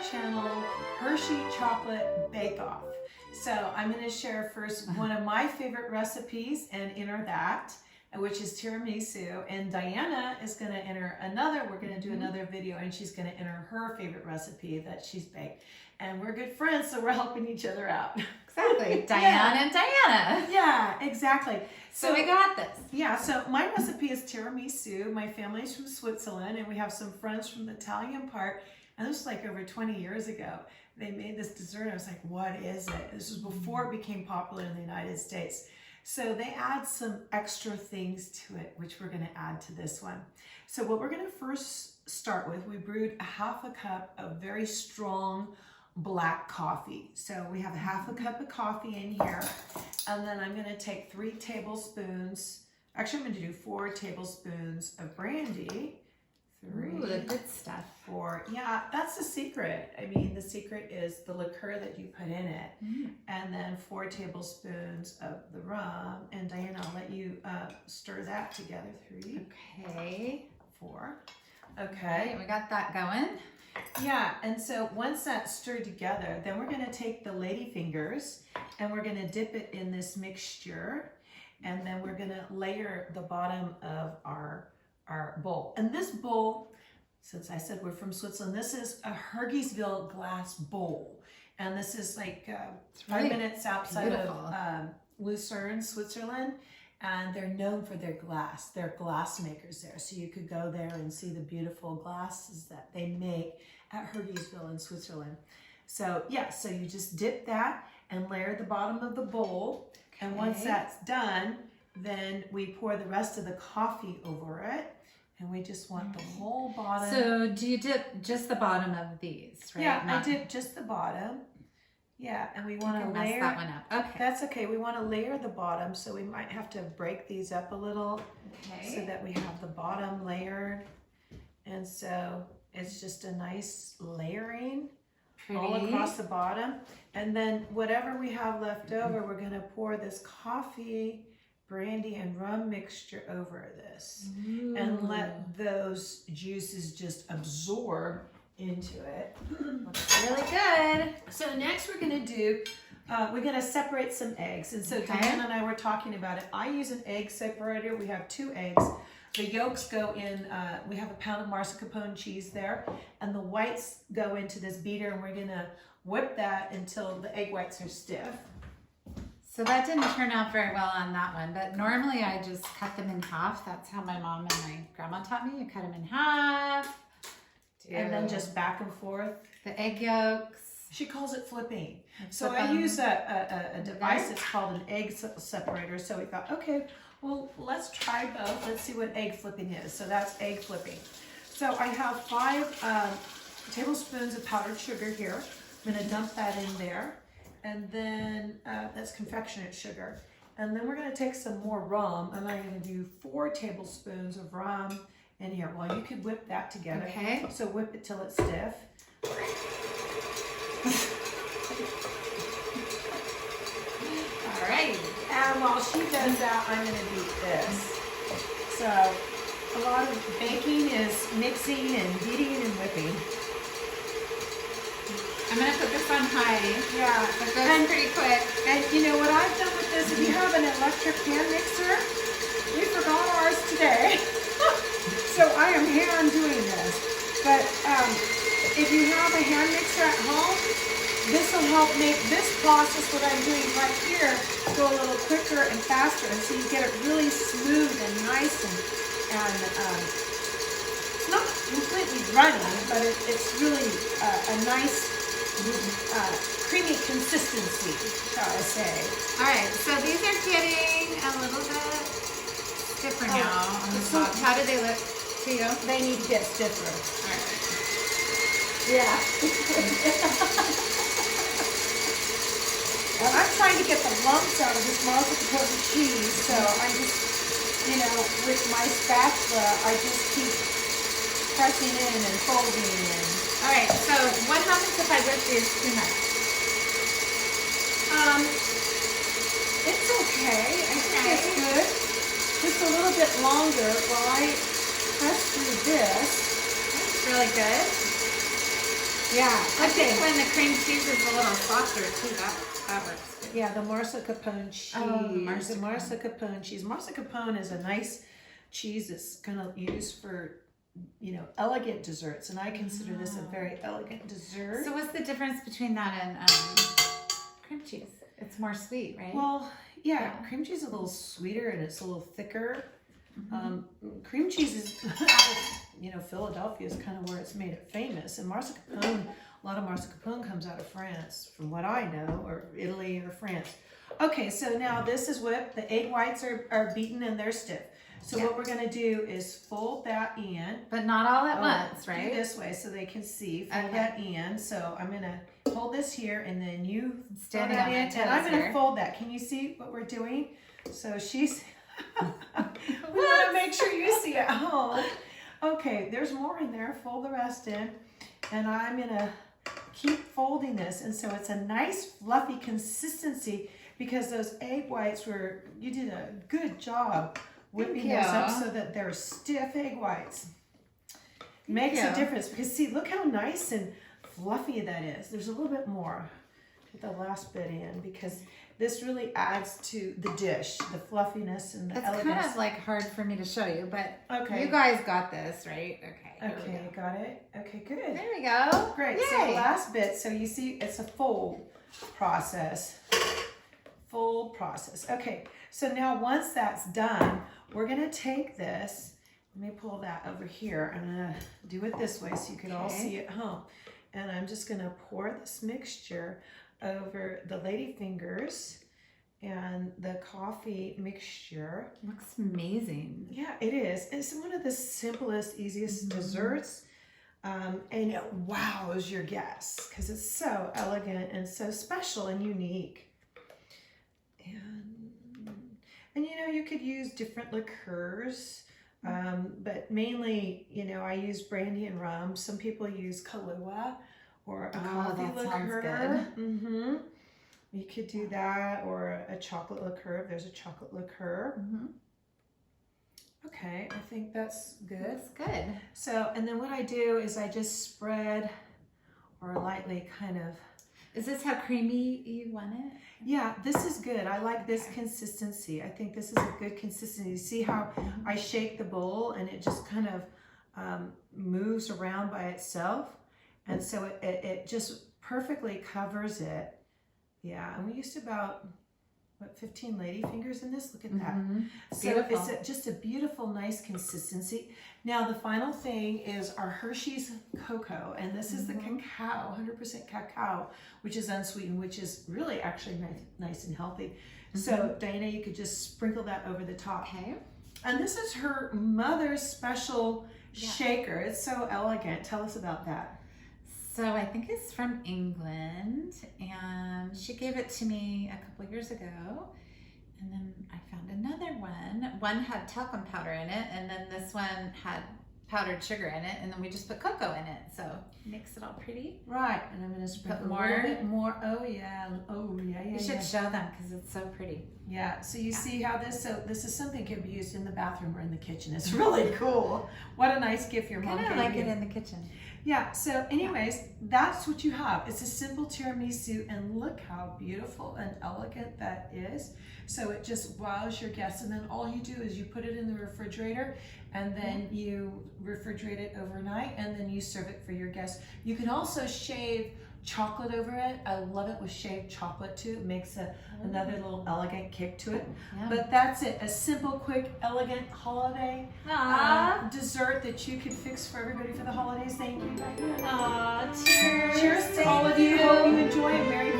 channel, Hershey Chocolate Bake Off. So I'm going to share first one of my favorite recipes and enter that, which is tiramisu. And Diana is going to enter another, we're going to do another video, and she's going to enter her favorite recipe that she's baked. And we're good friends, so we're helping each other out. Exactly. Diana and Diana. Yeah, exactly. So we got this. Yeah, so my recipe is tiramisu. My family's from Switzerland, and we have some friends from the Italian part. And this was like over 20 years ago. They made this dessert. I was like, what is it? This was before it became popular in the United States. So they add some extra things to it, which we're going to add to this one. So what we're going to first start with, we brewed a half a cup of very strong black coffee. So we have a half a cup of coffee in here. And then I'm going to take 3 tablespoons. Actually, I'm going to do 4 tablespoons of brandy. 3, Ooh, the good stuff. 4. Yeah, that's the secret. I mean, the secret is the liqueur that you put in it. And then 4 tablespoons of the rum. And Diana, I'll let you stir that together. 3. Okay. 4. Okay, we got that going. Yeah, and so once that's stirred together, then we're going to take the lady fingers and we're going to dip it in this mixture. And then we're going to layer the bottom of our bowl. And this bowl, since I said we're from Switzerland, this is a Hergisville glass bowl. And this is like 5 minutes outside of Lucerne, Switzerland. And they're known for their glass. They're glass makers there. So you could go there and see the beautiful glasses that they make at Hergisville in Switzerland. So yeah, so you just dip that and layer the bottom of the bowl. Okay. And once that's done, then we pour the rest of the coffee over it. And we just want the whole bottom. So do you dip just the bottom of these, right? Yeah, I dip just the bottom. Yeah, and we want to layer. Mess that one up. Okay. That's okay. We want to layer the bottom, so we might have to break these up a little, so that we have the bottom layered. And so it's just a nice layering all across the bottom. And then whatever we have left over, we're going to pour this coffee, brandy, and rum mixture over this. Ooh. And let those juices just absorb into it. Looks really good. So next we're going to do, we're going to separate some eggs. And so Diana and I were talking about it. I use an egg separator. We have 2 eggs. The yolks go in, we have a pound of mascarpone cheese there. And the whites go into this beater, and we're going to whip that until the egg whites are stiff. So that didn't turn out very well on that one, but normally I just cut them in half. That's how my mom and my grandma taught me. You cut them in half. And then just back and forth. The egg yolks. She calls it flipping. So I use a device that's called an egg separator. So we thought, okay, well, let's try both. Let's see what egg flipping is. So that's egg flipping. So I have 5 tablespoons of powdered sugar here. I'm going to dump that in there. And then that's confectionate sugar. And then we're going to take some more rum. And I'm going to do 4 tablespoons of rum in here. Well, you could whip that together. Okay. So whip it till it's stiff. All right. And while she does that, I'm going to do this. So a lot of baking is mixing and beating and whipping. I'm going to put this on high. Yeah. It goes pretty quick. And you know what I've done with this, if you have an electric hand mixer, we forgot ours today. So I am hand doing this. But if you have a hand mixer at home, this will help make this process, what I'm doing right here, go a little quicker and faster. And so you get it really smooth and nice and it's not completely runny, but it's really a nice creamy consistency, shall I say. All right, so these are getting a little bit stiffer now on the top. How do they look to you? They need to get stiffer. All right. Yeah. Well, I'm trying to get the lumps out of this mascarpone cheese, so I just, with my spatula, I just keep pressing in and folding in. All right, so what happens if I whip these too much? It's okay. I think it's good. Just a little bit longer while I press through this. That's really good. Yeah. I think when the cream cheese is a little softer too, that works good. Yeah, the mascarpone cheese. Oh, the mascarpone cheese. Mascarpone is a nice cheese that's kind of used for, elegant desserts, and I consider this a very elegant dessert. So what's the difference between that and cream cheese? It's more sweet, right? Well, yeah, cream cheese is a little sweeter and it's a little thicker. Cream cheese is, Philadelphia is kind of where it's made it famous, and mascarpone. A lot of mascarpone comes out of France, from what I know, or Italy or France. Okay, so now this is whipped. The egg whites are beaten and they're stiff. So what we're gonna do is fold that in. But not all at once, right? Do this way so they can see. Fold that in. So I'm gonna hold this here and then you Standing fold on that my in. toes And I'm gonna here. fold that. Can you see what we're doing? So she's, we wanna make sure you see at home. Okay, there's more in there. Fold the rest in. And I'm gonna keep folding this. And so it's a nice fluffy consistency because those egg whites you did a good job whipping those up so that they're stiff egg whites. Makes a difference because see, look how nice and fluffy that is. There's a little bit more. Put the last bit in because this really adds to the dish, the fluffiness and the elegance. It's kind of like hard for me to show you, but okay. You guys got this, right? Okay. Okay, got it. Okay, good. There we go. Great. Yay. So the last bit, so you see it's a fold process. Fold process. Okay, so now once that's done, we're gonna take this, let me pull that over here. I'm gonna do it this way so you can all see at home. And I'm just gonna pour this mixture over the lady fingers and the coffee mixture. Looks amazing. Yeah, it is. It's one of the simplest, easiest desserts. And it wows your guests because it's so elegant and so special and unique. And you could use different liqueurs, but mainly, I use brandy and rum. Some people use Kahlua or a coffee that liqueur. sounds good. Mm-hmm. You could do that, or a chocolate liqueur if there's a chocolate liqueur. Mm-hmm. Okay, I think that's good. That's good. So, and then what I do is I just spread or lightly kind of. Is this how creamy you want it? Yeah, this is good. I like this consistency. I think this is a good consistency. See how I shake the bowl and it just kind of moves around by itself. And so it just perfectly covers it. Yeah, and we used about, 15 lady fingers in this? Look at that. So Beautiful. it's just a beautiful, nice consistency. Now the final thing is our Hershey's cocoa, and this is the cacao, 100% cacao, which is unsweetened, which is really actually nice and healthy. So Diana, you could just sprinkle that over the top. Okay. And this is her mother's special shaker. It's so elegant. Tell us about that. So I think it's from England, and she gave it to me a couple years ago, and then I found another one. One had talcum powder in it, and then this one had powdered sugar in it, and then we just put cocoa in it, so it makes it all pretty. Right, and I'm going to sprinkle a little bit more. Oh yeah, You should show them because it's so pretty. Yeah, so you see how this is something that can be used in the bathroom or in the kitchen. It's really cool. What a nice gift your mom gave you. I like it in the kitchen. Yeah, so anyways, that's what you have. It's a simple tiramisu, and look how beautiful and elegant that is. So it just wows your guests, and then all you do is you put it in the refrigerator, and then you refrigerate it overnight, and then you serve it for your guests. You can also shave chocolate over it. I love it with shaved chocolate too. It makes another little elegant kick to it. Yeah. But that's it. A simple, quick, elegant holiday dessert that you could fix for everybody for the holidays. Thank you. Aw, cheers. Cheers to all of you. Hope you enjoy it. Merry